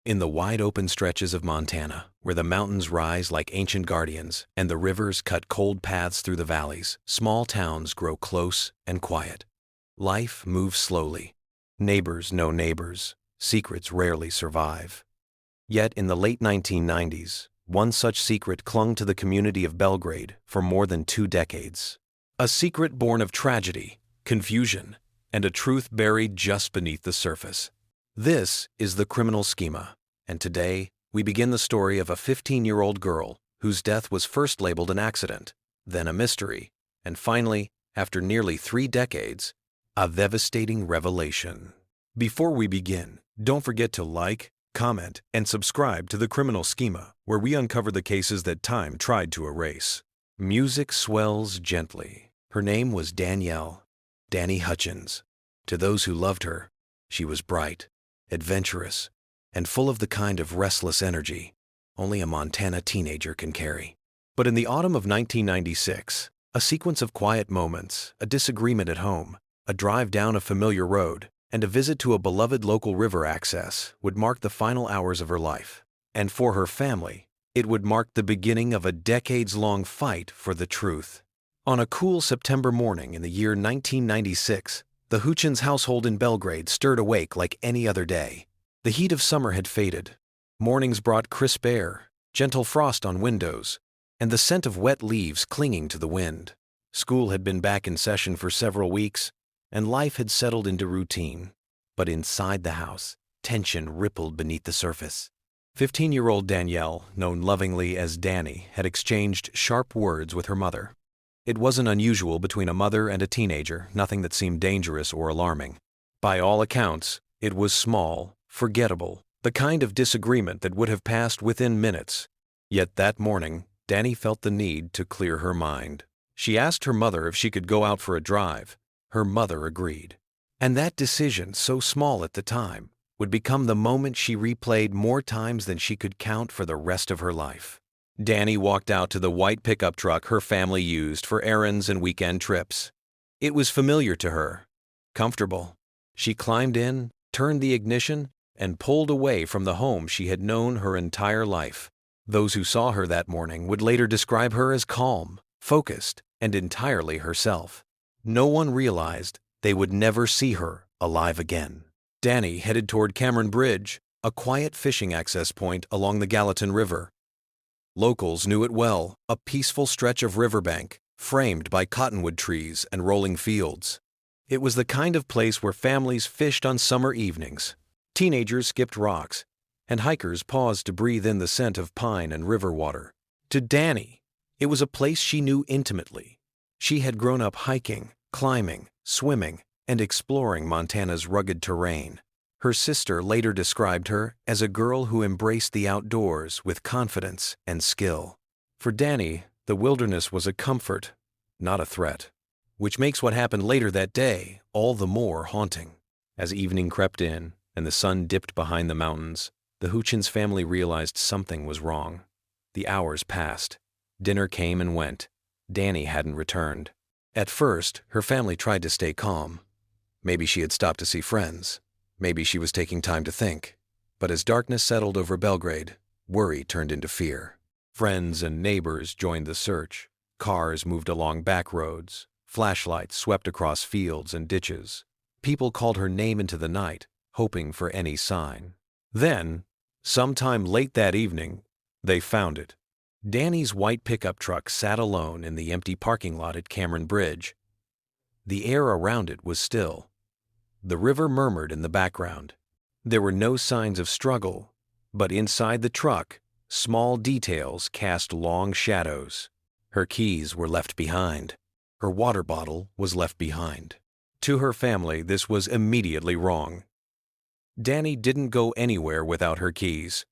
In the wide-open stretches of Montana, where the mountains rise like ancient guardians and the rivers cut cold paths through the valleys, small towns grow close and quiet. Life moves slowly. Neighbors know neighbors. Secrets rarely survive. Yet in the late 1990s, one such secret clung to the community of Belgrade for more than 2 decades. A secret born of tragedy, confusion, and a truth buried just beneath the surface. This is the criminal schema, and today we begin the story of a 15-year-old girl whose death was first labeled an accident, then a mystery, and finally, after nearly 3 decades, a devastating revelation. Before we begin, don't forget to like, comment, and subscribe to The Criminal Schema, where we uncover the cases that time tried to erase. Music swells gently. Her name was Danielle, Dany Huchins. To those who loved her, she was bright, adventurous, and full of the kind of restless energy only a Montana teenager can carry. But in the autumn of 1996, a sequence of quiet moments, a disagreement at home, a drive down a familiar road, and a visit to a beloved local river access would mark the final hours of her life. And for her family, it would mark the beginning of a decades-long fight for the truth. On a cool September morning in the year 1996, the Huchins household in Belgrade stirred awake like any other day. The heat of summer had faded. Mornings brought crisp air, gentle frost on windows, and the scent of wet leaves clinging to the wind. School had been back in session for several weeks, and life had settled into routine. But inside the house, tension rippled beneath the surface. 15-year-old Danielle, known lovingly as Dany, had exchanged sharp words with her mother. It wasn't unusual between a mother and a teenager, nothing that seemed dangerous or alarming. By all accounts, it was small, forgettable, the kind of disagreement that would have passed within minutes. Yet that morning, Dany felt the need to clear her mind. She asked her mother if she could go out for a drive. Her mother agreed. And that decision, so small at the time, would become the moment she replayed more times than she could count for the rest of her life. Dany walked out to the white pickup truck her family used for errands and weekend trips. It was familiar to her, comfortable. She climbed in, turned the ignition, and pulled away from the home she had known her entire life. Those who saw her that morning would later describe her as calm, focused, and entirely herself. No one realized they would never see her alive again. Dany headed toward Cameron Bridge, a quiet fishing access point along the Gallatin River. Locals knew it well, a peaceful stretch of riverbank, framed by cottonwood trees and rolling fields. It was the kind of place where families fished on summer evenings. Teenagers skipped rocks, and hikers paused to breathe in the scent of pine and river water. To Dany, it was a place she knew intimately. She had grown up hiking, climbing, swimming, and exploring Montana's rugged terrain. Her sister later described her as a girl who embraced the outdoors with confidence and skill. For Dany, the wilderness was a comfort, not a threat, which makes what happened later that day all the more haunting. As evening crept in and the sun dipped behind the mountains, the Huchins family realized something was wrong. The hours passed. Dinner came and went. Dany hadn't returned. At first, her family tried to stay calm. Maybe she had stopped to see friends. Maybe she was taking time to think. But as darkness settled over Belgrade, worry turned into fear. Friends and neighbors joined the search. Cars moved along back roads. Flashlights swept across fields and ditches. People called her name into the night, hoping for any sign. Then, sometime late that evening, they found it. Dany's white pickup truck sat alone in the empty parking lot at Cameron Bridge. The air around it was still. The river murmured in the background. There were no signs of struggle, but inside the truck, small details cast long shadows. Her keys were left behind. Her water bottle was left behind. To her family, this was immediately wrong. Dany didn't go anywhere without her keys.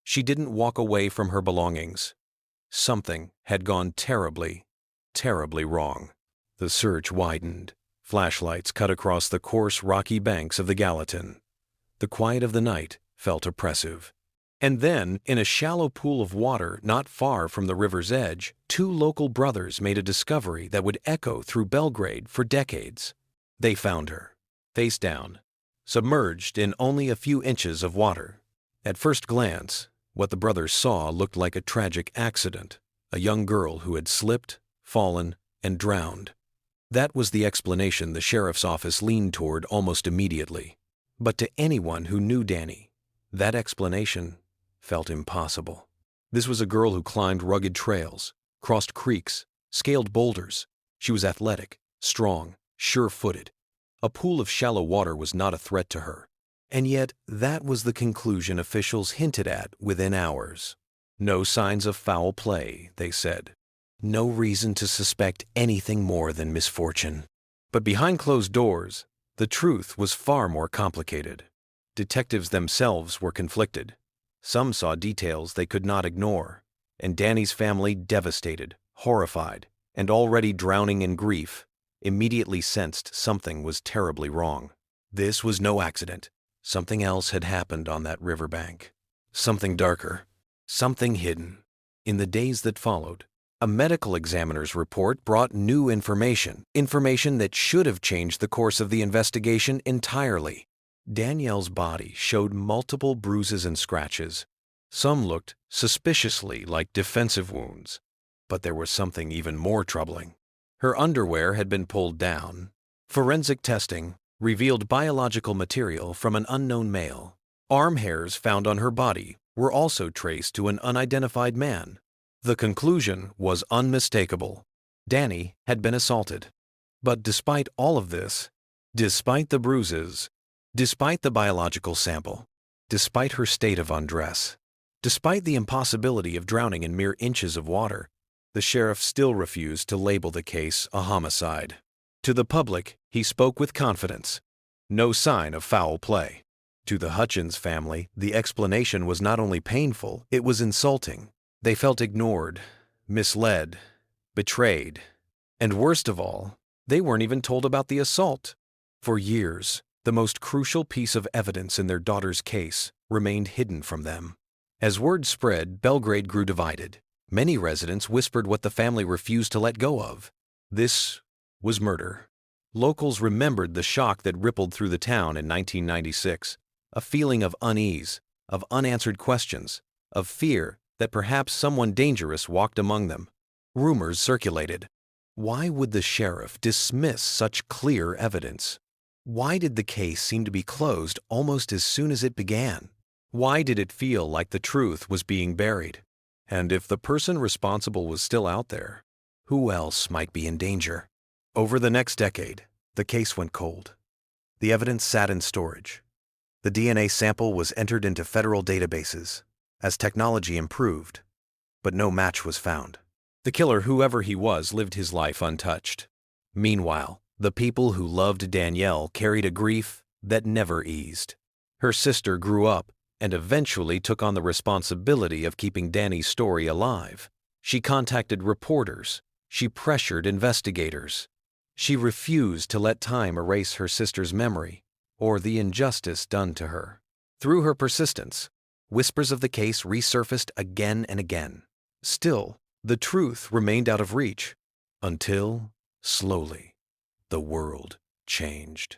She didn't walk away from her belongings. Something had gone terribly, terribly wrong. The search widened. Flashlights cut across the coarse, rocky banks of the Gallatin. The quiet of the night felt oppressive. And then, in a shallow pool of water not far from the river's edge, 2 local brothers made a discovery that would echo through Belgrade for decades. They found her, face down, submerged in only a few inches of water. At first glance, what the brothers saw looked like a tragic accident, a young girl who had slipped, fallen, and drowned. That was the explanation the sheriff's office leaned toward almost immediately. But to anyone who knew Dany, that explanation felt impossible. This was a girl who climbed rugged trails, crossed creeks, scaled boulders. She was athletic, strong, sure-footed. A pool of shallow water was not a threat to her. And yet, that was the conclusion officials hinted at within hours. No signs of foul play, they said. No reason to suspect anything more than misfortune. But behind closed doors, the truth was far more complicated. Detectives themselves were conflicted. Some saw details they could not ignore, and Dany's family, devastated, horrified, and already drowning in grief, immediately sensed something was terribly wrong. This was no accident. Something else had happened on that riverbank. Something darker. Something hidden. In the days that followed, a medical examiner's report brought new information that should have changed the course of the investigation entirely. Danielle's body showed multiple bruises and scratches. Some looked suspiciously like defensive wounds. But there was something even more troubling. Her underwear had been pulled down. Forensic testing revealed biological material from an unknown male. Arm hairs found on her body were also traced to an unidentified man. The conclusion was unmistakable. Dany had been assaulted. But despite all of this, despite the bruises, despite the biological sample, despite her state of undress, despite the impossibility of drowning in mere inches of water, the sheriff still refused to label the case a homicide. To the public, he spoke with confidence. No sign of foul play. To the Huchins family, the explanation was not only painful, it was insulting. They felt ignored, misled, betrayed, and worst of all, they weren't even told about the assault. For years, the most crucial piece of evidence in their daughter's case remained hidden from them. As word spread, Belgrade grew divided. Many residents whispered what the family refused to let go of. This was murder. Locals remembered the shock that rippled through the town in 1996, a feeling of unease, of unanswered questions, of fear that perhaps someone dangerous walked among them. Rumors circulated. Why would the sheriff dismiss such clear evidence? Why did the case seem to be closed almost as soon as it began? Why did it feel like the truth was being buried? And if the person responsible was still out there, who else might be in danger? Over the next decade, the case went cold. The evidence sat in storage. The DNA sample was entered into federal databases as technology improved, but no match was found. The killer, whoever he was, lived his life untouched. Meanwhile, the people who loved Danielle carried a grief that never eased. Her sister grew up and eventually took on the responsibility of keeping Dany's story alive. She contacted reporters. She pressured investigators. She refused to let time erase her sister's memory or the injustice done to her. Through her persistence, whispers of the case resurfaced again and again. Still, the truth remained out of reach until, slowly, the world changed.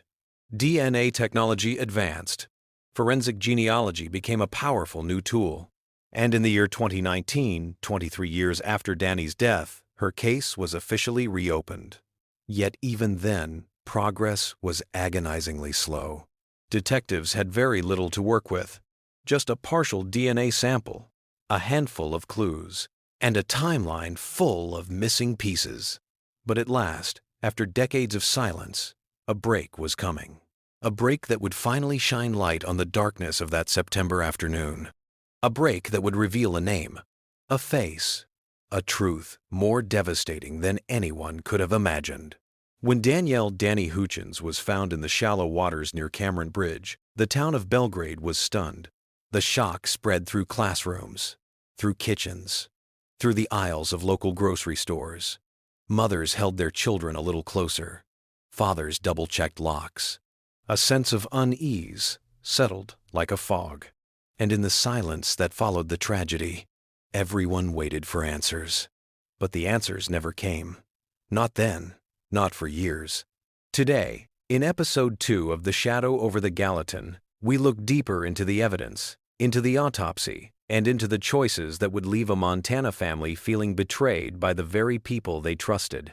DNA technology advanced. Forensic genealogy became a powerful new tool. And in the year 2019, 23 years after Dany's death, her case was officially reopened. Yet even then, progress was agonizingly slow. Detectives had very little to work with. Just a partial DNA sample, a handful of clues, and a timeline full of missing pieces. But at last, after decades of silence, a break was coming. A break that would finally shine light on the darkness of that September afternoon. A break that would reveal a name, a face, a truth more devastating than anyone could have imagined. When Danielle "Dany" Huchins was found in the shallow waters near Cameron Bridge, the town of Belgrade was stunned. The shock spread through classrooms, through kitchens, through the aisles of local grocery stores. Mothers held their children a little closer. Fathers double-checked locks. A sense of unease settled like a fog. And in the silence that followed the tragedy, everyone waited for answers. But the answers never came. Not then, not for years. Today, in Episode 2 of The Shadow over the Gallatin, we look deeper into the evidence, into the autopsy, and into the choices that would leave a Montana family feeling betrayed by the very people they trusted.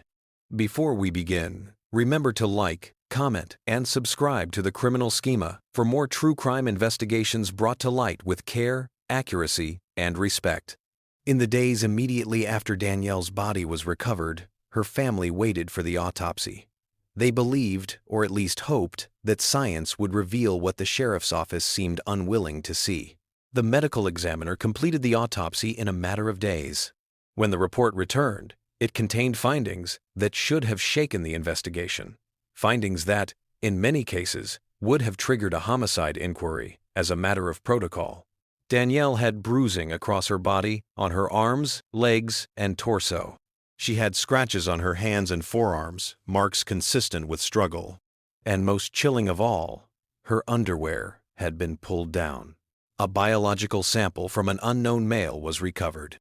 Before we begin, remember to like, comment, and subscribe to the Criminal Schema for more true crime investigations brought to light with care, accuracy, and respect. In the days immediately after Danielle's body was recovered, her family waited for the autopsy. They believed, or at least hoped, that science would reveal what the sheriff's office seemed unwilling to see. The medical examiner completed the autopsy in a matter of days. When the report returned, it contained findings that should have shaken the investigation. Findings that, in many cases, would have triggered a homicide inquiry as a matter of protocol. Danielle had bruising across her body, on her arms, legs, and torso. She had scratches on her hands and forearms, marks consistent with struggle. And most chilling of all, her underwear had been pulled down. A biological sample from an unknown male was recovered.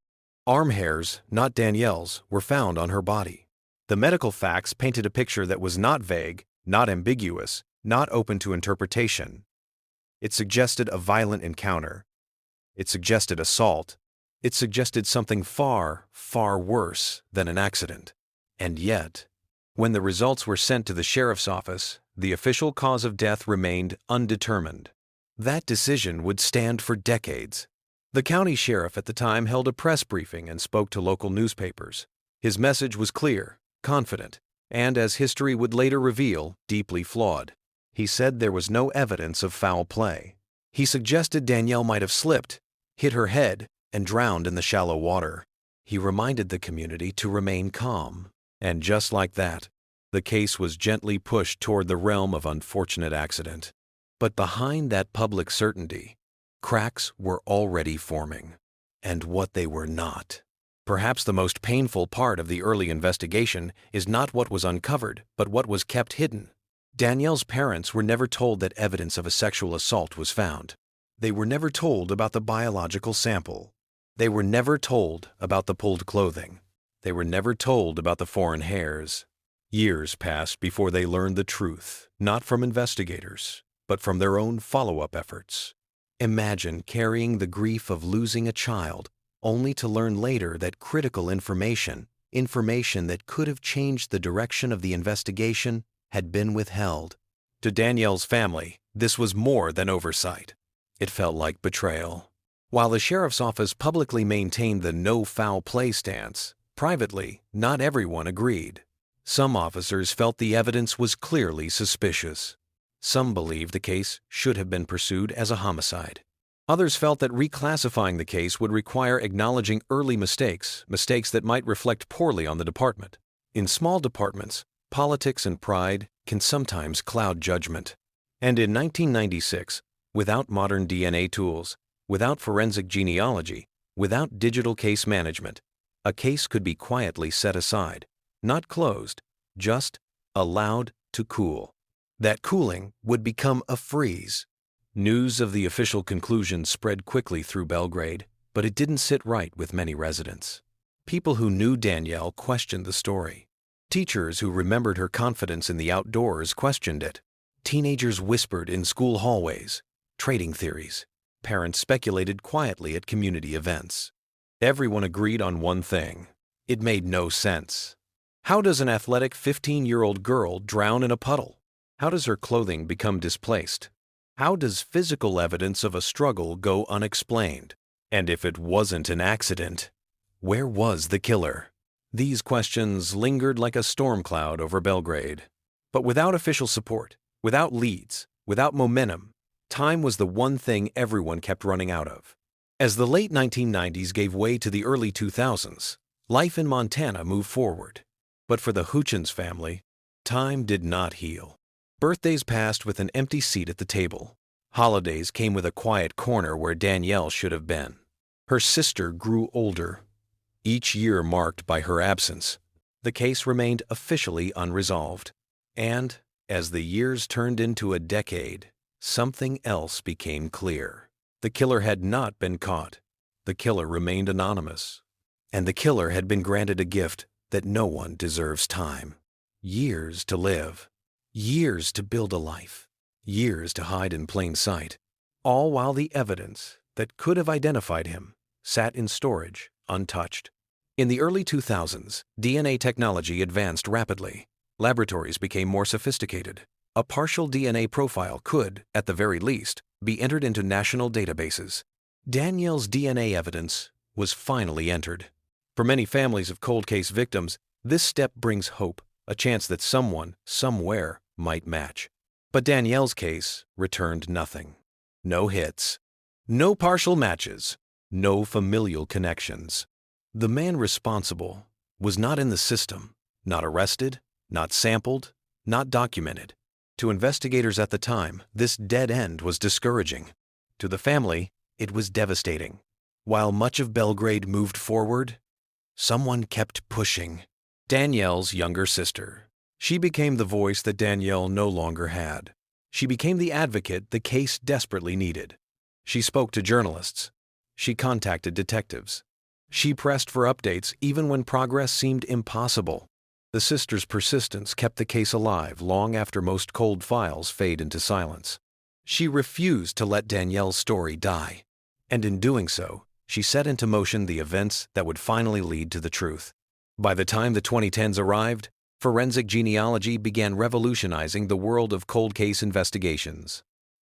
Arm hairs, not Danielle's, were found on her body. The medical facts painted a picture that was not vague, not ambiguous, not open to interpretation. It suggested a violent encounter. It suggested assault. It suggested something far, far worse than an accident. And yet, when the results were sent to the sheriff's office, the official cause of death remained undetermined. That decision would stand for decades. The county sheriff at the time held a press briefing and spoke to local newspapers. His message was clear, confident, and, as history would later reveal, deeply flawed. He said there was no evidence of foul play. He suggested Danielle might have slipped, hit her head, and drowned in the shallow water. He reminded the community to remain calm. And just like that, the case was gently pushed toward the realm of unfortunate accident. But behind that public certainty, cracks were already forming. And what they were not. Perhaps the most painful part of the early investigation is not what was uncovered, but what was kept hidden. Danielle's parents were never told that evidence of a sexual assault was found. They were never told about the biological sample. They were never told about the pulled clothing. They were never told about the foreign hairs. Years passed before they learned the truth, not from investigators, but from their own follow-up efforts. Imagine carrying the grief of losing a child, only to learn later that critical information that could have changed the direction of the investigation, had been withheld. To Danielle's family, this was more than oversight. It felt like betrayal. While the sheriff's office publicly maintained the no foul play stance, privately, not everyone agreed. Some officers felt the evidence was clearly suspicious. Some believed the case should have been pursued as a homicide. Others felt that reclassifying the case would require acknowledging early mistakes that might reflect poorly on the department. In small departments, politics and pride can sometimes cloud judgment. And in 1996, without modern DNA tools, without forensic genealogy, without digital case management, a case could be quietly set aside, not closed, just allowed to cool. That cooling would become a freeze. News of the official conclusion spread quickly through Belgrade, but it didn't sit right with many residents. People who knew Danielle questioned the story. Teachers who remembered her confidence in the outdoors questioned it. Teenagers whispered in school hallways, trading theories. Parents speculated quietly at community events. Everyone agreed on one thing. It made no sense. How does an athletic 15-year-old girl drown in a puddle? How does her clothing become displaced? How does physical evidence of a struggle go unexplained? And if it wasn't an accident, where was the killer? These questions lingered like a storm cloud over Belgrade. But without official support, without leads, without momentum, time was the one thing everyone kept running out of. As the late 1990s gave way to the early 2000s, life in Montana moved forward. But for the Huchins family, time did not heal. Birthdays passed with an empty seat at the table. Holidays came with a quiet corner where Danielle should have been. Her sister grew older, each year marked by her absence. The case remained officially unresolved. And, as the years turned into a decade, something else became clear. The killer had not been caught. The killer remained anonymous. And the killer had been granted a gift that no one deserves: time. Years to live. Years to build a life. Years to hide in plain sight. All while the evidence, that could have identified him sat in storage, untouched. In the early 2000s, DNA technology advanced rapidly. Laboratories became more sophisticated. A partial DNA profile could, at the very least, be entered into national databases. Danielle's DNA evidence was finally entered. For many families of cold case victims, this step brings hope, a chance that someone, somewhere, might match. But Danielle's case returned nothing. No hits. No partial matches. No familial connections. The man responsible was not in the system, not arrested, not sampled, not documented. To investigators at the time, this dead end was discouraging. To the family, it was devastating. While much of Belgrade moved forward, someone kept pushing. Danielle's younger sister. She became the voice that Danielle no longer had. She became the advocate the case desperately needed. She spoke to journalists. She contacted detectives. She pressed for updates even when progress seemed impossible. The sister's persistence kept the case alive long after most cold files fade into silence. She refused to let Danielle's story die, and in doing so, she set into motion the events that would finally lead to the truth. By the time the 2010s arrived, forensic genealogy began revolutionizing the world of cold case investigations.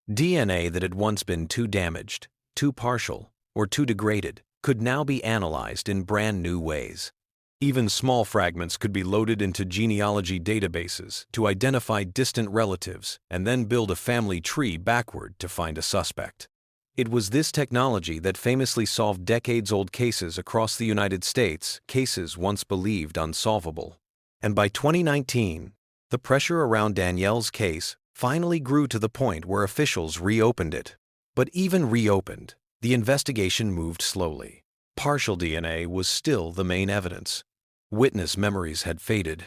DNA that had once been too damaged, too partial, or too degraded could now be analyzed in brand new ways. Even small fragments could be loaded into genealogy databases to identify distant relatives and then build a family tree backward to find a suspect. It was this technology that famously solved decades-old cases across the United States, cases once believed unsolvable. And by 2019, the pressure around Danielle's case finally grew to the point where officials reopened it. But even reopened, the investigation moved slowly. Partial DNA was still the main evidence. Witness memories had faded.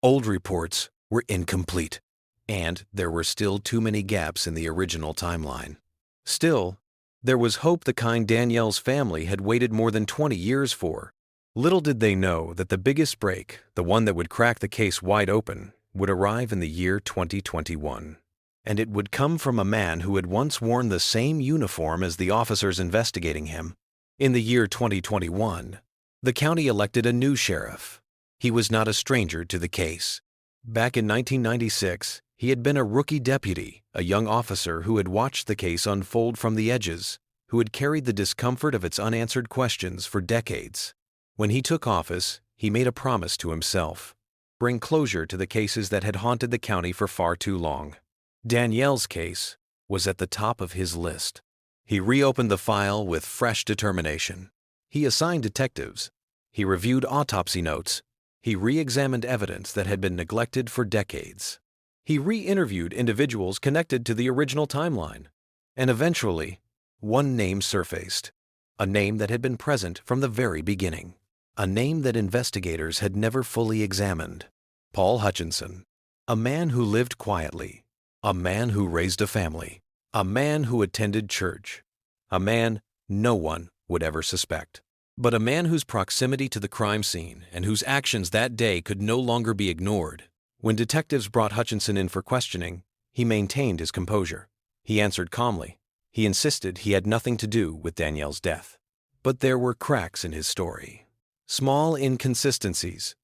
Old reports were incomplete. And there were still too many gaps in the original timeline. Still, there was hope, the kind Danielle's family had waited more than 20 years for. Little did they know that the biggest break, the one that would crack the case wide open, would arrive in the year 2021. And it would come from a man who had once worn the same uniform as the officers investigating him. In the year 2021, the county elected a new sheriff. He was not a stranger to the case. Back in 1996, he had been a rookie deputy, a young officer who had watched the case unfold from the edges, who had carried the discomfort of its unanswered questions for decades. When he took office, he made a promise to himself: bring closure to the cases that had haunted the county for far too long. Danielle's case was at the top of his list. He reopened the file with fresh determination. He assigned detectives. He reviewed autopsy notes. He re-examined evidence that had been neglected for decades. He re-interviewed individuals connected to the original timeline. And eventually, one name surfaced. A name that had been present from the very beginning. A name that investigators had never fully examined. Paul Huchins. A man who lived quietly. A man who raised a family. A man who attended church. A man no one would ever suspect. But a man whose proximity to the crime scene and whose actions that day could no longer be ignored. When detectives brought Huchins in for questioning, he maintained his composure. He answered calmly. He insisted he had nothing to do with Danielle's death. But there were cracks in his story. Small inconsistencies.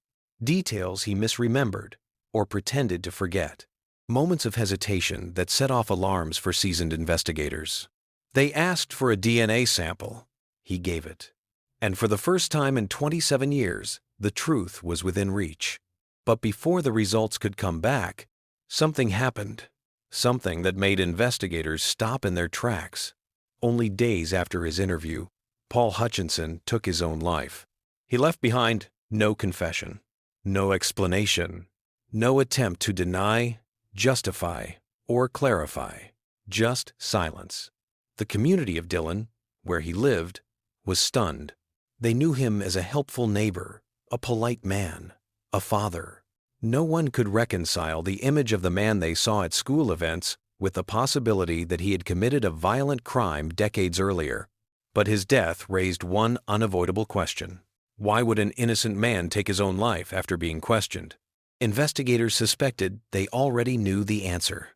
Details he misremembered or pretended to forget. Moments of hesitation that set off alarms for seasoned investigators. They asked for a DNA sample. He gave it. And for the first time in 27 years, the truth was within reach. But before the results could come back, something happened. Something that made investigators stop in their tracks. Only days after his interview, Paul Huchins took his own life. He left behind no confession, no explanation, no attempt to deny, justify, or clarify. Just silence. The community of Dillon, where he lived, was stunned. They knew him as a helpful neighbor, a polite man, a father. No one could reconcile the image of the man they saw at school events with the possibility that he had committed a violent crime decades earlier. But his death raised one unavoidable question. Why would an innocent man take his own life after being questioned? Investigators suspected they already knew the answer.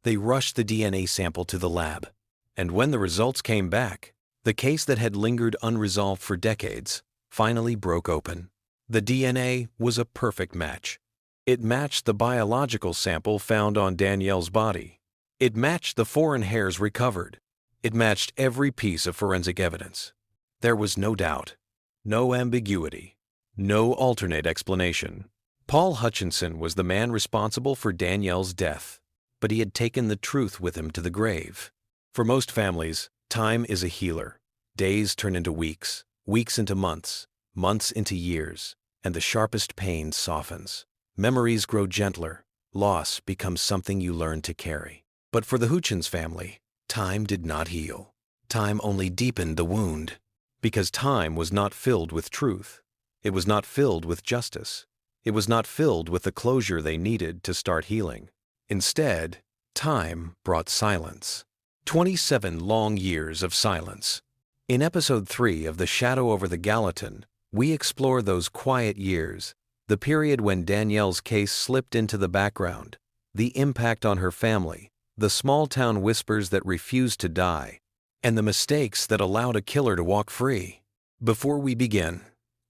They rushed the DNA sample to the lab. And when the results came back, The case that had lingered unresolved for decades finally broke open. The DNA was a perfect match. It matched the biological sample found on Danielle's body. It matched the foreign hairs recovered. It matched every piece of forensic evidence. There was no doubt, no ambiguity, no alternate explanation. Paul Hutchinson was the man responsible for Danielle's death, but he had taken the truth with him to the grave. For most families, time is a healer. Days turn into weeks, weeks into months, months into years, and the sharpest pain softens. Memories grow gentler. Loss becomes something you learn to carry. But for the Huchins family, time did not heal. Time only deepened the wound. Because time was not filled with truth. It was not filled with justice. It was not filled with the closure they needed to start healing. Instead, time brought silence. 27 long years of silence. In Episode 3 of The Shadow over the Gallatin, we explore those quiet years, the period when Danielle's case slipped into the background, the impact on her family, the small-town whispers that refused to die, and the mistakes that allowed a killer to walk free. Before we begin,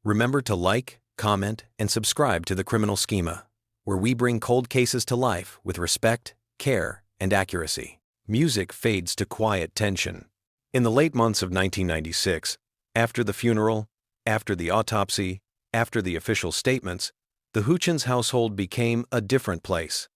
remember to like, comment, and subscribe to the Criminal Schema, where we bring cold cases to life with respect, care, and accuracy. Music fades to quiet tension. In the late months of 1996, after the funeral, after the autopsy, after the official statements, the Huchins household became a different place.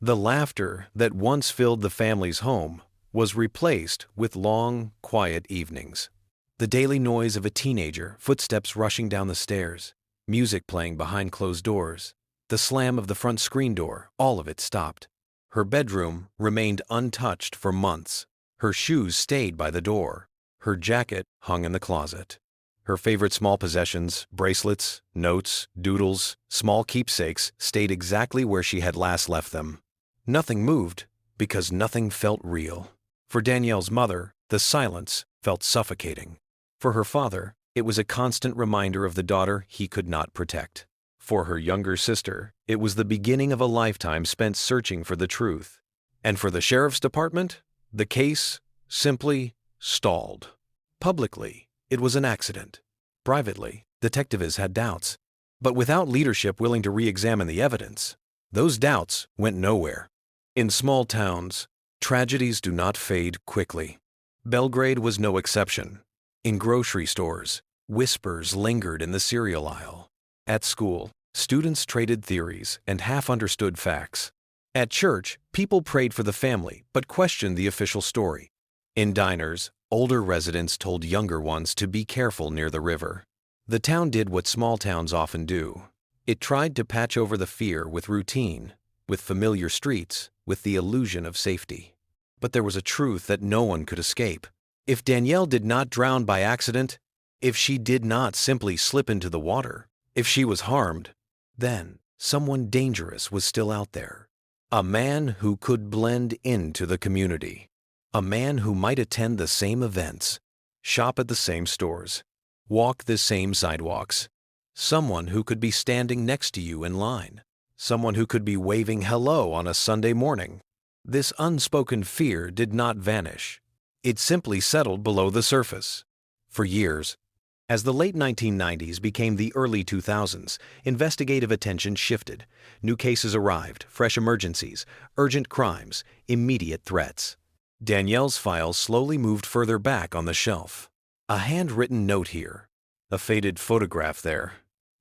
The laughter that once filled the family's home was replaced with long, quiet evenings. The daily noise of a teenager, footsteps rushing down the stairs, music playing behind closed doors, the slam of the front screen door, all of it stopped. Her bedroom remained untouched for months. Her shoes stayed by the door. Her jacket hung in the closet. Her favorite small possessions, bracelets, notes, doodles, small keepsakes, stayed exactly where she had last left them. Nothing moved because nothing felt real. For Danielle's mother, the silence felt suffocating. For her father, it was a constant reminder of the daughter he could not protect. For her younger sister, it was the beginning of a lifetime spent searching for the truth. And for the sheriff's department, the case simply stalled. Publicly, it was an accident. Privately, detectives had doubts. But without leadership willing to re-examine the evidence, those doubts went nowhere. In small towns, tragedies do not fade quickly. Belgrade was no exception. In grocery stores, whispers lingered in the cereal aisle. At school, students traded theories and half-understood facts. At church, people prayed for the family but questioned the official story. In diners, older residents told younger ones to be careful near the river. The town did what small towns often do. It tried to patch over the fear with routine, with familiar streets, with the illusion of safety. But there was a truth that no one could escape. If Danielle did not drown by accident, if she did not simply slip into the water, if she was harmed, then someone dangerous was still out there. A man who could blend into the community. A man who might attend the same events, shop at the same stores, walk the same sidewalks. Someone who could be standing next to you in line. Someone who could be waving hello on a Sunday morning. This unspoken fear did not vanish. It simply settled below the surface. For years, as the late 1990s became the early 2000s, investigative attention shifted. New cases arrived, fresh emergencies, urgent crimes, immediate threats. Danielle's file slowly moved further back on the shelf. A handwritten note here, a faded photograph there,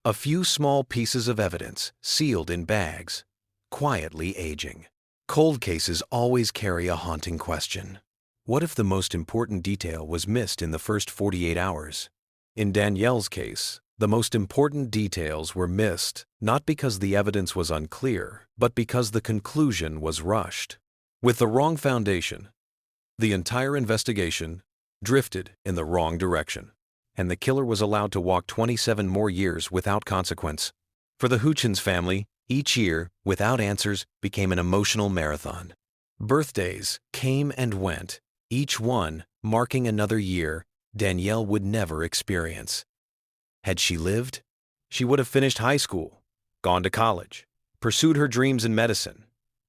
a few small pieces of evidence sealed in bags, quietly aging. Cold cases always carry a haunting question. What if the most important detail was missed in the first 48 hours? In Danielle's case, the most important details were missed, not because the evidence was unclear, but because the conclusion was rushed. With the wrong foundation, the entire investigation drifted in the wrong direction, and the killer was allowed to walk 27 more years without consequence. For the Huchins family, each year, without answers, became an emotional marathon. Birthdays came and went, each one marking another year Danielle would never experience. Had she lived, she would have finished high school, gone to college, pursued her dreams in medicine,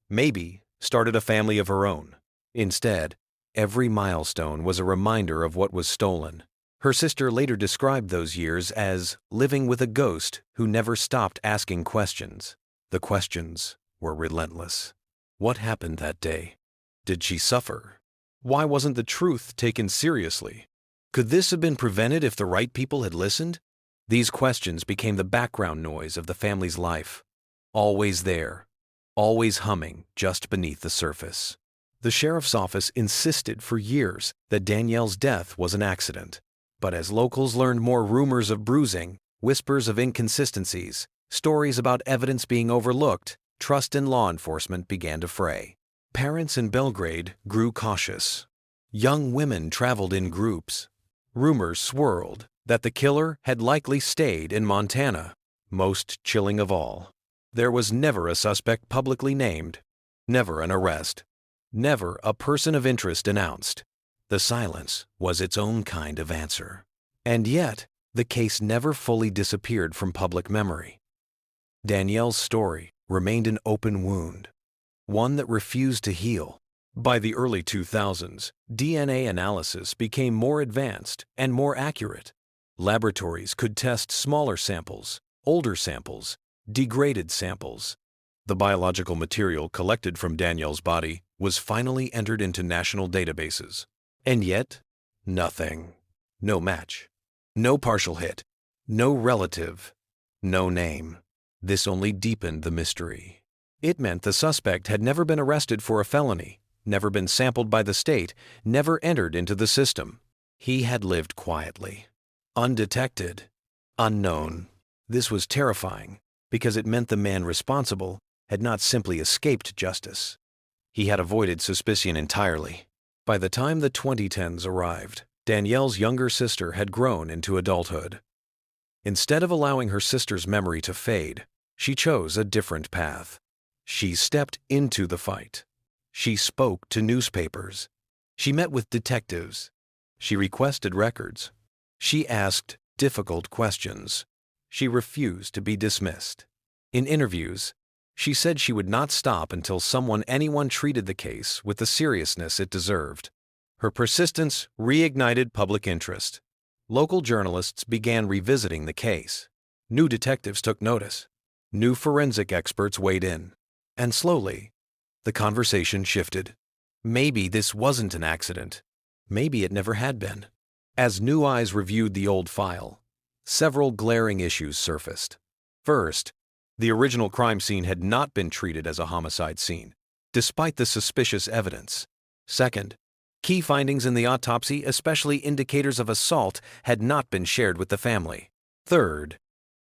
maybe started a family of her own. Instead, Every milestone was a reminder of what was stolen. Her sister later described those years as living with a ghost who never stopped asking questions. The questions were relentless. What happened that day? Did she suffer? Why wasn't the truth taken seriously? Could this have been prevented if the right people had listened? These questions became the background noise of the family's life. Always there, always humming just beneath the surface. The sheriff's office insisted for years that Danielle's death was an accident. But as locals learned more rumors of bruising, whispers of inconsistencies, stories about evidence being overlooked, trust in law enforcement began to fray. Parents in Belgrade grew cautious. Young women traveled in groups. Rumors swirled that the killer had likely stayed in Montana. Most chilling of all, there was never a suspect publicly named, never an arrest, never a person of interest announced. The silence was its own kind of answer. And yet, the case never fully disappeared from public memory. Danielle's story remained an open wound, one that refused to heal. By the early 2000s, DNA analysis became more advanced and more accurate. Laboratories could test smaller samples, older samples, degraded samples. The biological material collected from Danielle's body was finally entered into national databases. And yet, nothing. No match. No partial hit. No relative. No name. This only deepened the mystery. It meant the suspect had never been arrested for a felony, never been sampled by the state, never entered into the system. He had lived quietly, undetected, unknown. This was terrifying because it meant the man responsible had not simply escaped justice. He had avoided suspicion entirely. By the time the 2010s arrived, Danielle's younger sister had grown into adulthood. Instead of allowing her sister's memory to fade, she chose a different path. She stepped into the fight. She spoke to newspapers. She met with detectives. She requested records. She asked difficult questions. She refused to be dismissed. In interviews, she said she would not stop until anyone treated the case with the seriousness it deserved. Her persistence reignited public interest. Local journalists began revisiting the case. New detectives took notice. New forensic experts weighed in. And slowly, the conversation shifted. Maybe this wasn't an accident. Maybe it never had been. As new eyes reviewed the old file, several glaring issues surfaced. First, the original crime scene had not been treated as a homicide scene, despite the suspicious evidence. Second, key findings in the autopsy, especially indicators of assault, had not been shared with the family. Third,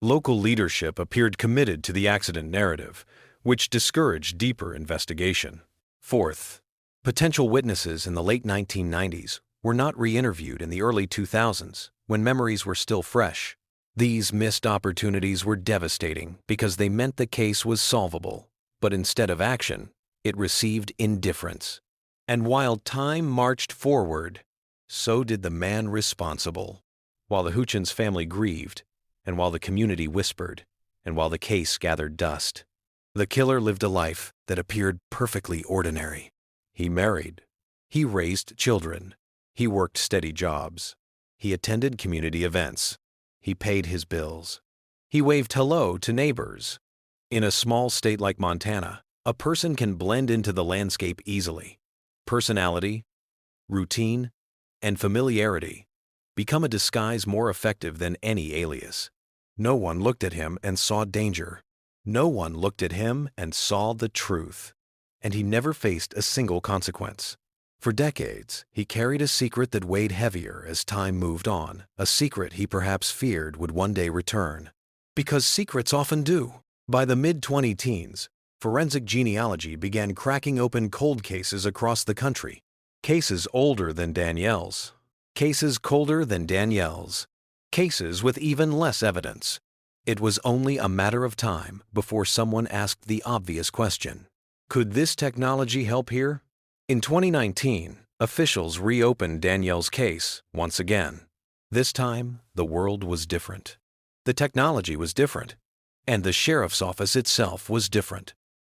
local leadership appeared committed to the accident narrative, which discouraged deeper investigation. Fourth, potential witnesses in the late 1990s were not re-interviewed in the early 2000s, when memories were still fresh. These missed opportunities were devastating because they meant the case was solvable, but instead of action, it received indifference. And while time marched forward, so did the man responsible. While the Huchins family grieved, and while the community whispered, and while the case gathered dust, the killer lived a life that appeared perfectly ordinary. He married. He raised children. He worked steady jobs. He attended community events. He paid his bills. He waved hello to neighbors. In a small state like Montana, a person can blend into the landscape easily. Personality, routine, and familiarity become a disguise more effective than any alias. No one looked at him and saw danger. No one looked at him and saw the truth. And he never faced a single consequence. For decades, he carried a secret that weighed heavier as time moved on, a secret he perhaps feared would one day return. Because secrets often do. By the mid-2010s, forensic genealogy began cracking open cold cases across the country. Cases older than Danielle's. Cases colder than Danielle's. Cases with even less evidence. It was only a matter of time before someone asked the obvious question. Could this technology help here? In 2019, officials reopened Danielle's case once again. This time, the world was different. The technology was different. And the sheriff's office itself was different.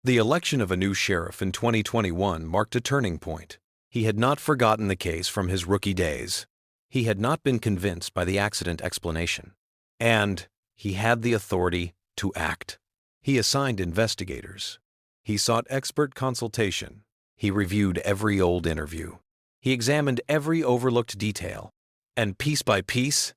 The election of a new sheriff in 2021 marked a turning point. He had not forgotten the case from his rookie days. He had not been convinced by the accident explanation. And he had the authority to act. He assigned investigators. He sought expert consultation. He reviewed every old interview. He examined every overlooked detail. And piece by piece,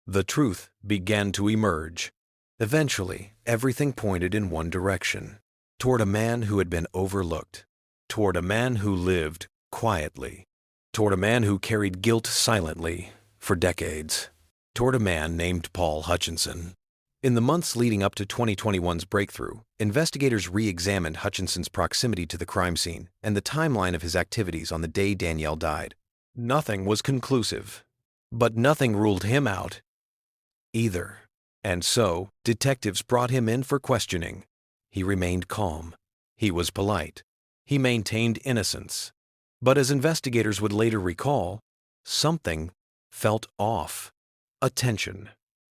the truth began to emerge. Eventually, everything pointed in one direction, toward a man who had been overlooked, toward a man who lived quietly, toward a man who carried guilt silently for decades, toward a man named Paul Huchins. In the months leading up to 2021's breakthrough, investigators re-examined Huchinson's proximity to the crime scene and the timeline of his activities on the day Danielle died. Nothing was conclusive, but nothing ruled him out either. And so, detectives brought him in for questioning. He remained calm. He was polite. He maintained innocence. But as investigators would later recall, something felt off. A tension,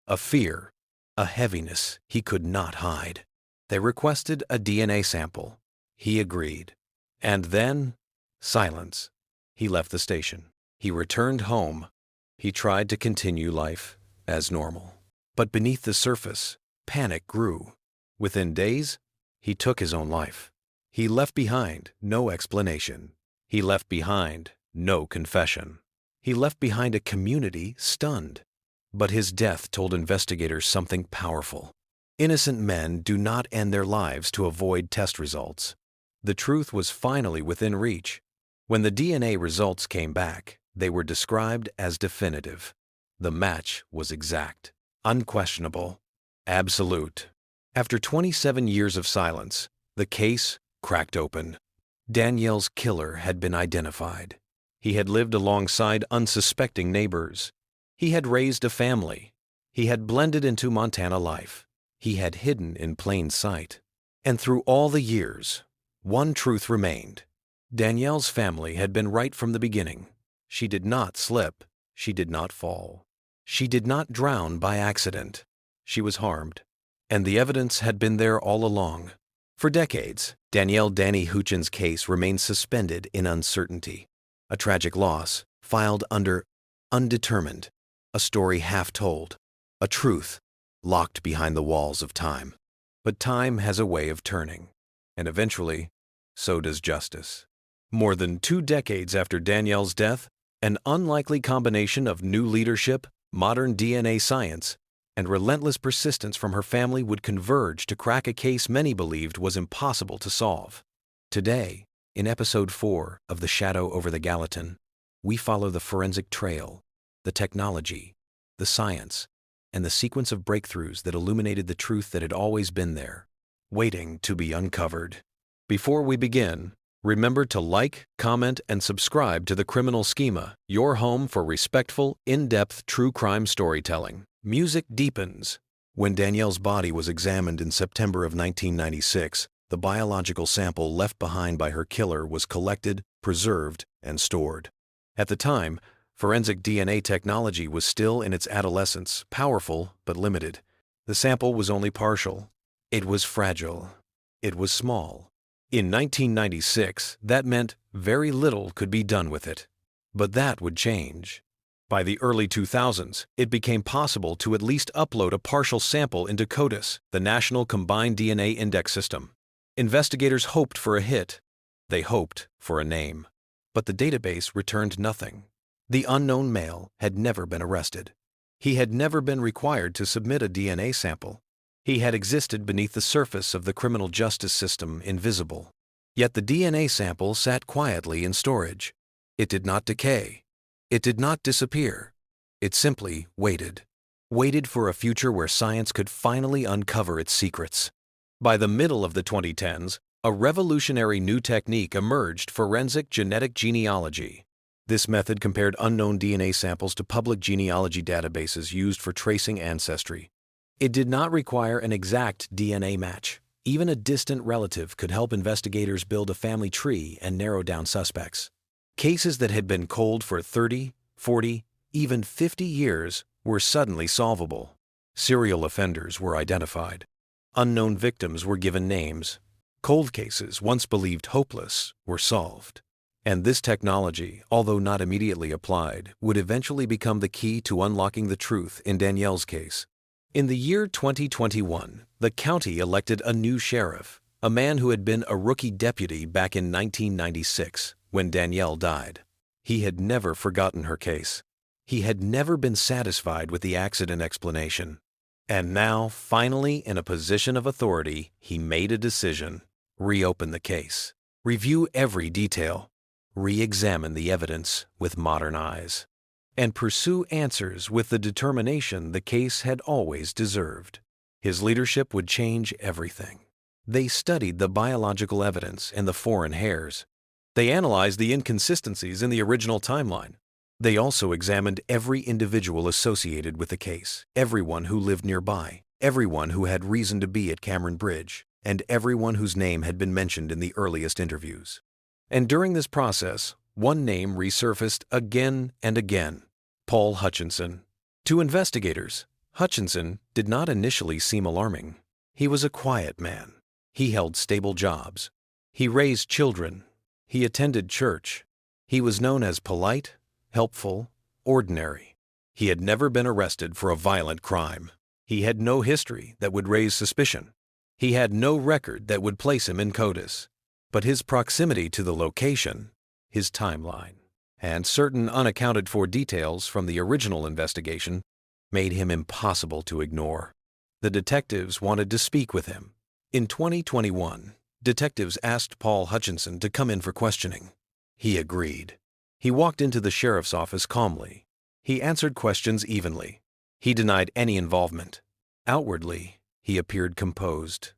a fear, a heaviness he could not hide. They requested a DNA sample. He agreed. And then, silence. He left the station. He returned home. He tried to continue life as normal. But beneath the surface, panic grew. Within days, he took his own life. He left behind no explanation. He left behind no confession. He left behind a community stunned. But his death told investigators something powerful. Innocent men do not end their lives to avoid test results. The truth was finally within reach. When the DNA results came back, they were described as definitive. The match was exact, unquestionable, absolute. After 27 years of silence, the case cracked open. Danielle's killer had been identified. He had lived alongside unsuspecting neighbors. He had raised a family. He had blended into Montana life. He had hidden in plain sight. And through all the years, one truth remained. Danielle's family had been right from the beginning. She did not slip. She did not fall. She did not drown by accident. She was harmed. And the evidence had been there all along. For decades, Danielle Dany Huchins' case remained suspended in uncertainty. A tragic loss, filed under undetermined. A story half told. A truth locked behind the walls of time. But time has a way of turning. And eventually, so does justice. More than 2 decades after Danielle's death, an unlikely combination of new leadership, modern DNA science, and relentless persistence from her family would converge to crack a case many believed was impossible to solve. Today, in Episode 4 of The Shadow over the Gallatin, we follow the forensic trail, the technology, the science, and the sequence of breakthroughs that illuminated the truth that had always been there, waiting to be uncovered. Before we begin, remember to like, comment, and subscribe to the Criminal Schema, your home for respectful, in-depth true crime storytelling. Music deepens. When Danielle's body was examined in September of 1996, the biological sample left behind by her killer was collected, preserved, and stored. At the time, forensic DNA technology was still in its adolescence, powerful but limited. The sample was only partial. It was fragile. It was small. In 1996, that meant very little could be done with it. But that would change. By the early 2000s, it became possible to at least upload a partial sample into CODIS, the National Combined DNA Index System. Investigators hoped for a hit. They hoped for a name. But the database returned nothing. The unknown male had never been arrested. He had never been required to submit a DNA sample. He had existed beneath the surface of the criminal justice system, invisible. Yet the DNA sample sat quietly in storage. It did not decay. It did not disappear. It simply waited. Waited for a future where science could finally uncover its secrets. By the middle of the 2010s, a revolutionary new technique emerged: forensic genetic genealogy. This method compared unknown DNA samples to public genealogy databases used for tracing ancestry. It did not require an exact DNA match. Even a distant relative could help investigators build a family tree and narrow down suspects. Cases that had been cold for 30, 40, even 50 years were suddenly solvable. Serial offenders were identified. Unknown victims were given names. Cold cases, once believed hopeless, were solved. And this technology, although not immediately applied, would eventually become the key to unlocking the truth in Danielle's case. In the year 2021, the county elected a new sheriff, a man who had been a rookie deputy back in 1996 when Danielle died. He had never forgotten her case. He had never been satisfied with the accident explanation. And now, finally, in a position of authority, he made a decision. Reopen the case. Review every detail. Re-examine the evidence with modern eyes. And pursue answers with the determination the case had always deserved. His leadership would change everything. They studied the biological evidence and the foreign hairs. They analyzed the inconsistencies in the original timeline. They also examined every individual associated with the case, everyone who lived nearby, everyone who had reason to be at Cameron Bridge, and everyone whose name had been mentioned in the earliest interviews. And during this process, one name resurfaced again and again: Paul Hutchinson. To investigators, Hutchinson did not initially seem alarming. He was a quiet man. He held stable jobs. He raised children. He attended church. He was known as polite, helpful, ordinary. He had never been arrested for a violent crime. He had no history that would raise suspicion. He had no record that would place him in CODIS. But his proximity to the location, his timeline, and certain unaccounted-for details from the original investigation made him impossible to ignore. The detectives wanted to speak with him. In 2021, detectives asked Paul Hutchinson to come in for questioning. He agreed. He walked into the sheriff's office calmly. He answered questions evenly. He denied any involvement. Outwardly, he appeared composed.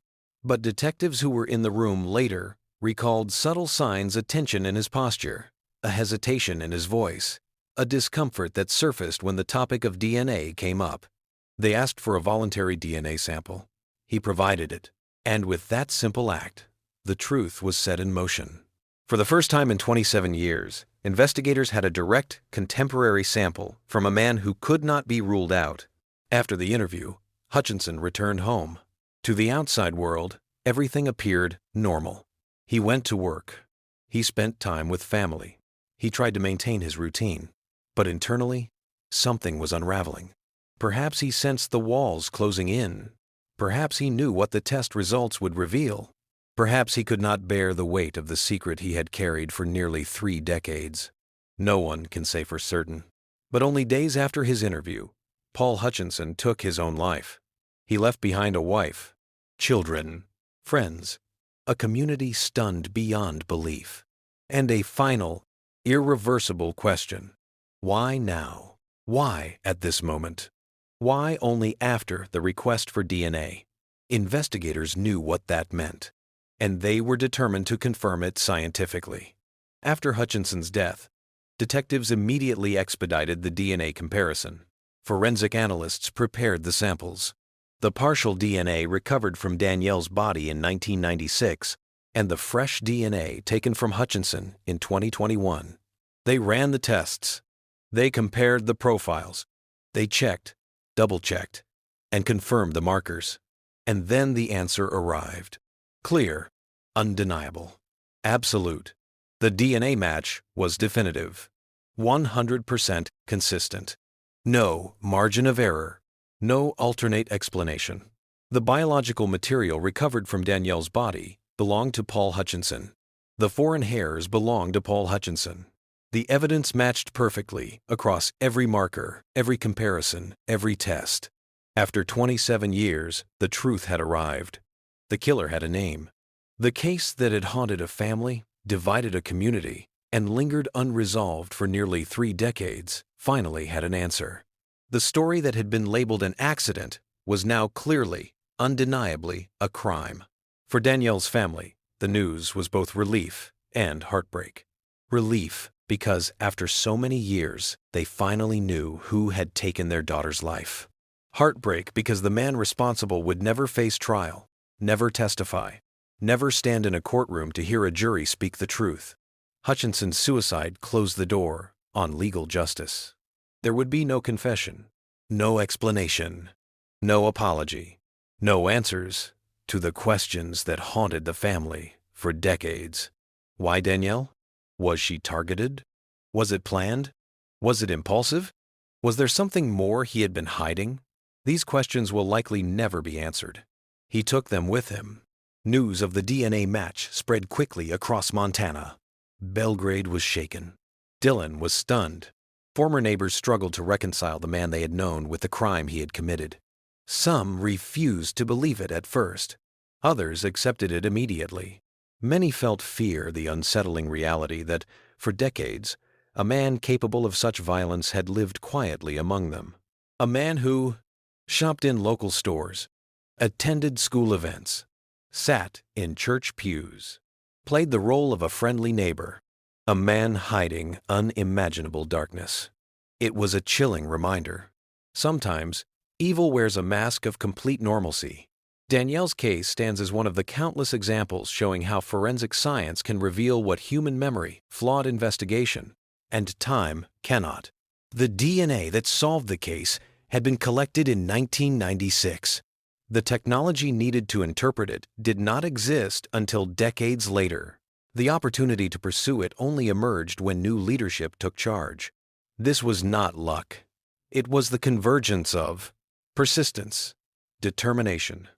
But detectives who were in the room later recalled subtle signs of tension in his posture, a hesitation in his voice, a discomfort that surfaced when the topic of DNA came up. They asked for a voluntary DNA sample. He provided it. And with that simple act, the truth was set in motion. For the first time in 27 years, investigators had a direct, contemporary sample from a man who could not be ruled out. After the interview, Hutchinson returned home. To the outside world, everything appeared normal. He went to work. He spent time with family. He tried to maintain his routine. But internally, something was unraveling. Perhaps he sensed the walls closing in. Perhaps he knew what the test results would reveal. Perhaps he could not bear the weight of the secret he had carried for nearly 3 decades. No one can say for certain. But only days after his interview, Paul Hutchinson took his own life. He left behind a wife, children, friends, a community stunned beyond belief, and a final, irreversible question. Why now? Why at this moment? Why only after the request for DNA? Investigators knew what that meant, and they were determined to confirm it scientifically. After Hutchinson's death, detectives immediately expedited the DNA comparison. Forensic analysts prepared the samples. The partial DNA recovered from Danielle's body in 1996 and the fresh DNA taken from Hutchinson in 2021. They ran the tests. They compared the profiles. They checked, double-checked, and confirmed the markers. And then the answer arrived. Clear, undeniable, absolute. The DNA match was definitive, 100% consistent. No margin of error, no alternate explanation. The biological material recovered from Danielle's body belonged to Paul Hutchinson. The foreign hairs belonged to Paul Hutchinson. The evidence matched perfectly across every marker, every comparison, every test. After 27 years, the truth had arrived. The killer had a name. The case that had haunted a family, divided a community, and lingered unresolved for nearly 3 decades finally had an answer. The story that had been labeled an accident was now clearly, undeniably, a crime. For Danielle's family, the news was both relief and heartbreak. Relief because after so many years, they finally knew who had taken their daughter's life. Heartbreak because the man responsible would never face trial, never testify, never stand in a courtroom to hear a jury speak the truth. Hutchinson's suicide closed the door on legal justice. There would be no confession, no explanation, no apology, no answers to the questions that haunted the family for decades. Why Danielle? Was she targeted? Was it planned? Was it impulsive? Was there something more he had been hiding? These questions will likely never be answered. He took them with him. News of the DNA match spread quickly across Montana. Belgrade was shaken. Dylan was stunned. Former neighbors struggled to reconcile the man they had known with the crime he had committed. Some refused to believe it at first. Others accepted it immediately. Many felt fear, the unsettling reality that, for decades, a man capable of such violence had lived quietly among them. A man who shopped in local stores, attended school events, sat in church pews, played the role of a friendly neighbor, a man hiding unimaginable darkness. It was a chilling reminder. Sometimes, evil wears a mask of complete normalcy. Danielle's case stands as one of the countless examples showing how forensic science can reveal what human memory, flawed investigation, and time cannot. The DNA that solved the case had been collected in 1996. The technology needed to interpret it did not exist until decades later. The opportunity to pursue it only emerged when new leadership took charge. This was not luck. It was the convergence of persistence, determination,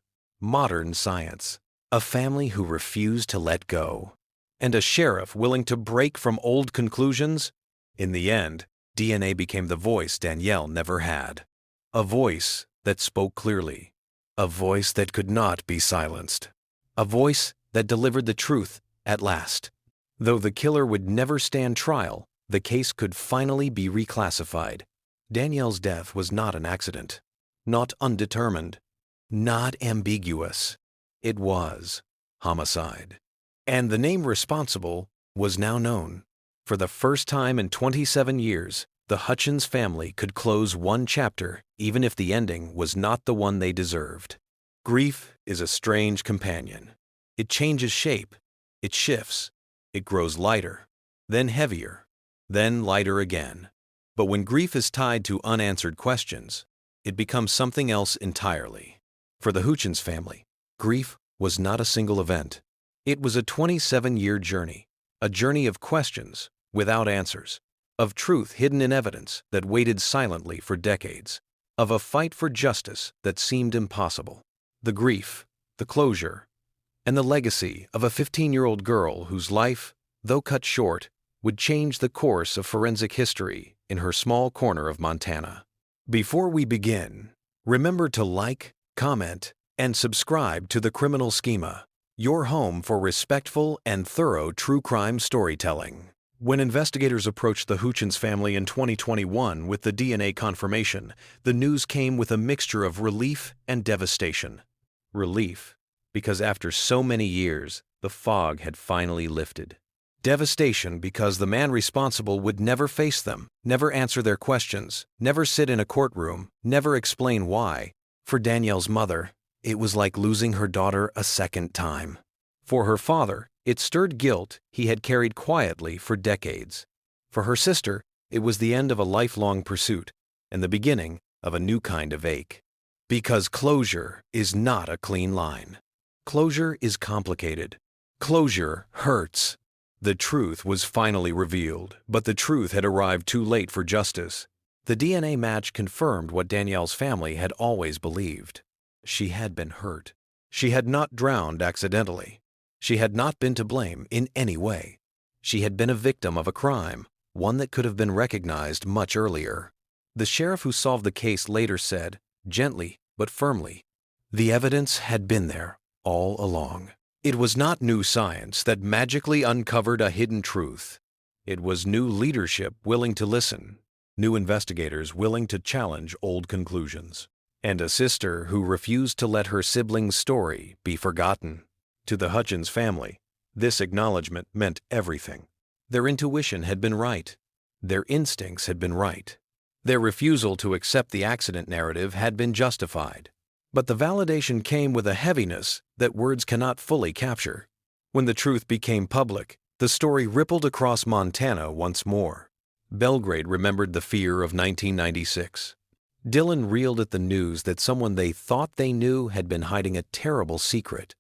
modern science, a family who refused to let go, and a sheriff willing to break from old conclusions. In the end, DNA became the voice Danielle never had. A voice that spoke clearly. A voice that could not be silenced. A voice that delivered the truth at last. Though the killer would never stand trial, the case could finally be reclassified. Danielle's death was not an accident. Not undetermined. Not ambiguous. It was homicide. And the name responsible was now known. For the first time in 27 years, the Huchins family could close one chapter, even if the ending was not the one they deserved. Grief is a strange companion. It changes shape. It shifts. It grows lighter, then heavier, then lighter again. But when grief is tied to unanswered questions, it becomes something else entirely. For the Huchins family, grief was not a single event. It was a 27-year journey, a journey of questions without answers, of truth hidden in evidence that waited silently for decades, of a fight for justice that seemed impossible. The grief, the closure, and the legacy of a 15-year-old girl whose life, though cut short, would change the course of forensic history in her small corner of Montana. Before we begin, remember to like, comment, and subscribe to The Criminal Schema, your home for respectful and thorough true crime storytelling. When investigators approached the Huchins family in 2021 with the DNA confirmation, the news came with a mixture of relief and devastation. Relief, because after so many years, the fog had finally lifted. Devastation, because the man responsible would never face them, never answer their questions, never sit in a courtroom, never explain why. For Danielle's mother, it was like losing her daughter a second time. For her father, it stirred guilt he had carried quietly for decades. For her sister, it was the end of a lifelong pursuit and the beginning of a new kind of ache. Because closure is not a clean line. Closure is complicated. Closure hurts. The truth was finally revealed, but the truth had arrived too late for justice. The DNA match confirmed what Danielle's family had always believed. She had been hurt. She had not drowned accidentally. She had not been to blame in any way. She had been a victim of a crime, one that could have been recognized much earlier. The sheriff who solved the case later said, gently but firmly, the evidence had been there all along. It was not new science that magically uncovered a hidden truth. It was new leadership willing to listen, new investigators willing to challenge old conclusions, and a sister who refused to let her sibling's story be forgotten. To the Huchins family, this acknowledgement meant everything. Their intuition had been right. Their instincts had been right. Their refusal to accept the accident narrative had been justified. But the validation came with a heaviness that words cannot fully capture. When the truth became public, the story rippled across Montana once more. Belgrade remembered the fear of 1996. Dylan reeled at the news that someone they thought they knew had been hiding a terrible secret.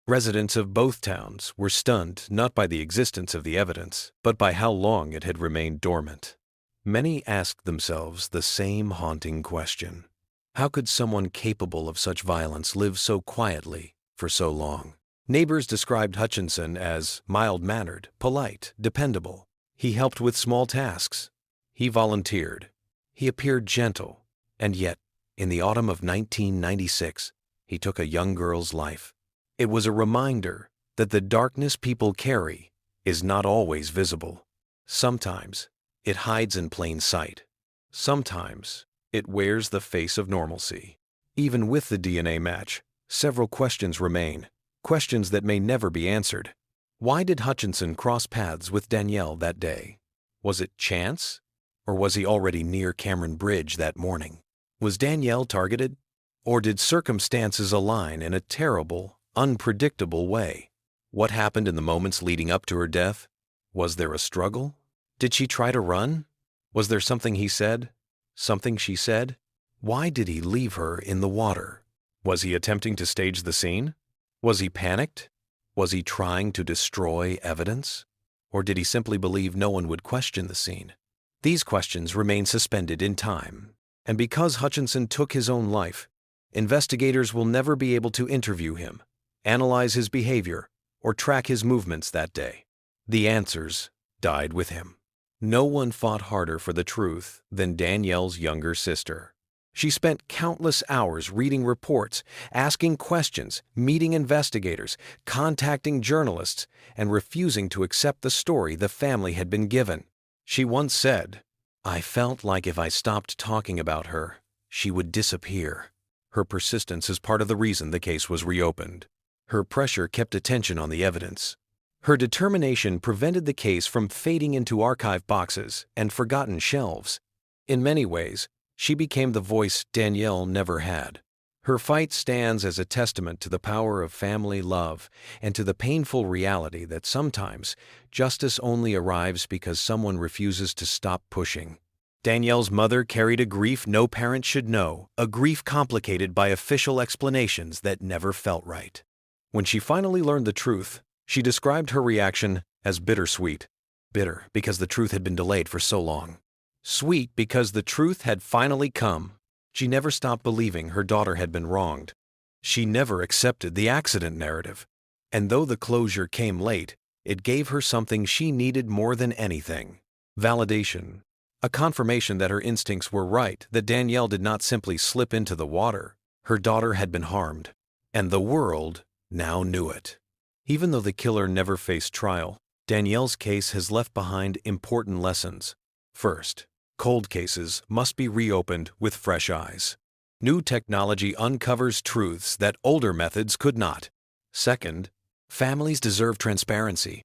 Residents of both towns were stunned not by the existence of the evidence, but by how long it had remained dormant. Many asked themselves the same haunting question. How could someone capable of such violence live so quietly for so long? Neighbors described Hutchinson as mild-mannered, polite, dependable. He helped with small tasks. He volunteered. He appeared gentle. And yet, in the autumn of 1996, he took a young girl's life. It was a reminder that the darkness people carry is not always visible. Sometimes it hides in plain sight. Sometimes it wears the face of normalcy. Even with the DNA match, several questions remain, questions that may never be answered. Why did Hutchinson cross paths with Danielle that day? Was it chance? Or was he already near Cameron Bridge that morning? Was Danielle targeted? Or did circumstances align in a terrible, unpredictable way? What happened in the moments leading up to her death? Was there a struggle? Did she try to run? Was there something he said? Something she said? Why did he leave her in the water? Was he attempting to stage the scene? Was he panicked? Was he trying to destroy evidence? Or did he simply believe no one would question the scene? These questions remain suspended in time. And because Hutchinson took his own life, investigators will never be able to interview him, analyze his behavior, or track his movements that day. The answers died with him. No one fought harder for the truth than Danielle's younger sister. She spent countless hours reading reports, asking questions, meeting investigators, contacting journalists, and refusing to accept the story the family had been given. She once said, "I felt like if I stopped talking about her, she would disappear." Her persistence is part of the reason the case was reopened. Her pressure kept attention on the evidence. Her determination prevented the case from fading into archive boxes and forgotten shelves. In many ways, she became the voice Danielle never had. Her fight stands as a testament to the power of family love and to the painful reality that sometimes justice only arrives because someone refuses to stop pushing. Danielle's mother carried a grief no parent should know, a grief complicated by official explanations that never felt right. When she finally learned the truth, she described her reaction as bittersweet. Bitter because the truth had been delayed for so long. Sweet because the truth had finally come. She never stopped believing her daughter had been wronged. She never accepted the accident narrative. And though the closure came late, it gave her something she needed more than anything: validation. A confirmation that her instincts were right, that Danielle did not simply slip into the water. Her daughter had been harmed, and the world now knew it. Even though the killer never faced trial, Danielle's case has left behind important lessons. First, cold cases must be reopened with fresh eyes. New technology uncovers truths that older methods could not. Second, families deserve transparency.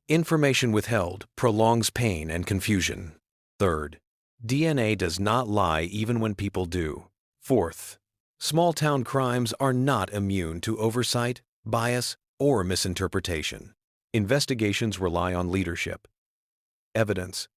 Information withheld prolongs pain and confusion. Third, DNA does not lie even when people do. Fourth, small-town crimes are not immune to oversight, bias, or misinterpretation. Investigations rely on leadership, evidence,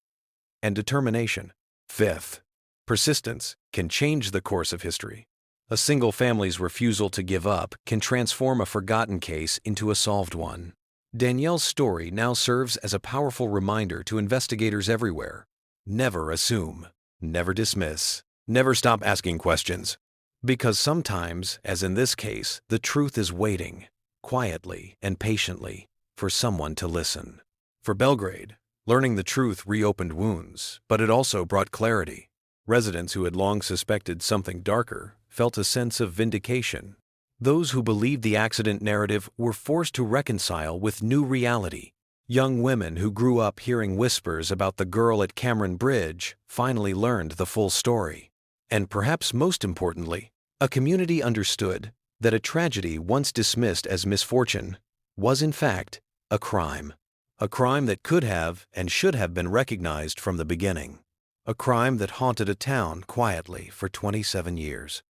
and determination. Fifth, persistence can change the course of history. A single family's refusal to give up can transform a forgotten case into a solved one. Danielle's story now serves as a powerful reminder to investigators everywhere. Never assume, never dismiss, never stop asking questions. Because sometimes, as in this case, the truth is waiting, quietly and patiently, for someone to listen. For Belgrade, learning the truth reopened wounds, but it also brought clarity. Residents who had long suspected something darker felt a sense of vindication. Those who believed the accident narrative were forced to reconcile with new reality. Young women who grew up hearing whispers about the girl at Cameron Bridge finally learned the full story. And perhaps most importantly, a community understood that a tragedy once dismissed as misfortune was in fact a crime. A crime that could have and should have been recognized from the beginning. A crime that haunted a town quietly for 27 years.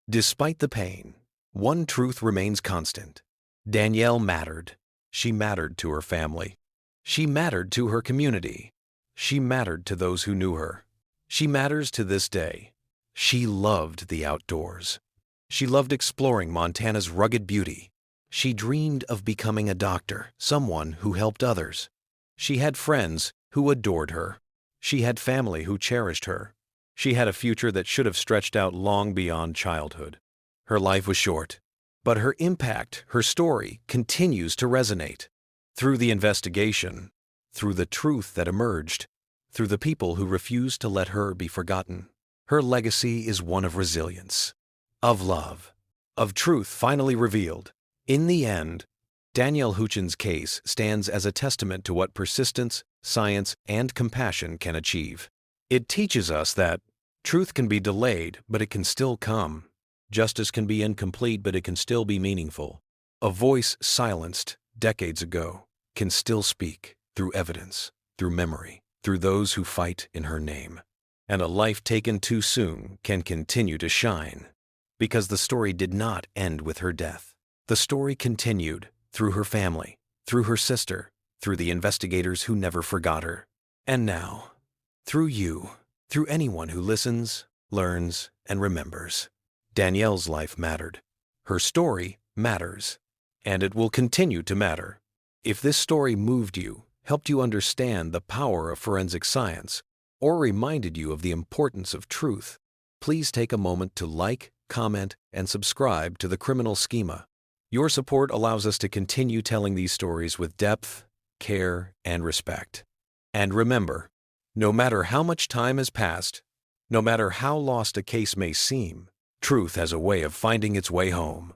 Despite the pain, one truth remains constant. Danielle mattered. She mattered to her family. She mattered to her community. She mattered to those who knew her. She matters to this day. She loved the outdoors. She loved exploring Montana's rugged beauty. She dreamed of becoming a doctor, someone who helped others. She had friends who adored her. She had family who cherished her. She had a future that should have stretched out long beyond childhood. Her life was short, but her impact, her story, continues to resonate. Through the investigation, through the truth that emerged, through the people who refused to let her be forgotten, her legacy is one of resilience, of love, of truth finally revealed. In the end, Danielle Huchins' case stands as a testament to what persistence, science, and compassion can achieve. It teaches us that truth can be delayed, but it can still come. Justice can be incomplete, but it can still be meaningful. A voice silenced decades ago can still speak through evidence, through memory, through those who fight in her name. And a life taken too soon can continue to shine, because the story did not end with her death. The story continued through her family, through her sister, through the investigators who never forgot her. And now, through you, through anyone who listens, learns, and remembers. Danielle's life mattered. Her story matters. And it will continue to matter. If this story moved you, helped you understand the power of forensic science, or reminded you of the importance of truth, please take a moment to like, comment, and subscribe to the Criminal Schema. Your support allows us to continue telling these stories with depth, care, and respect. And remember, no matter how much time has passed, no matter how lost a case may seem, truth has a way of finding its way home.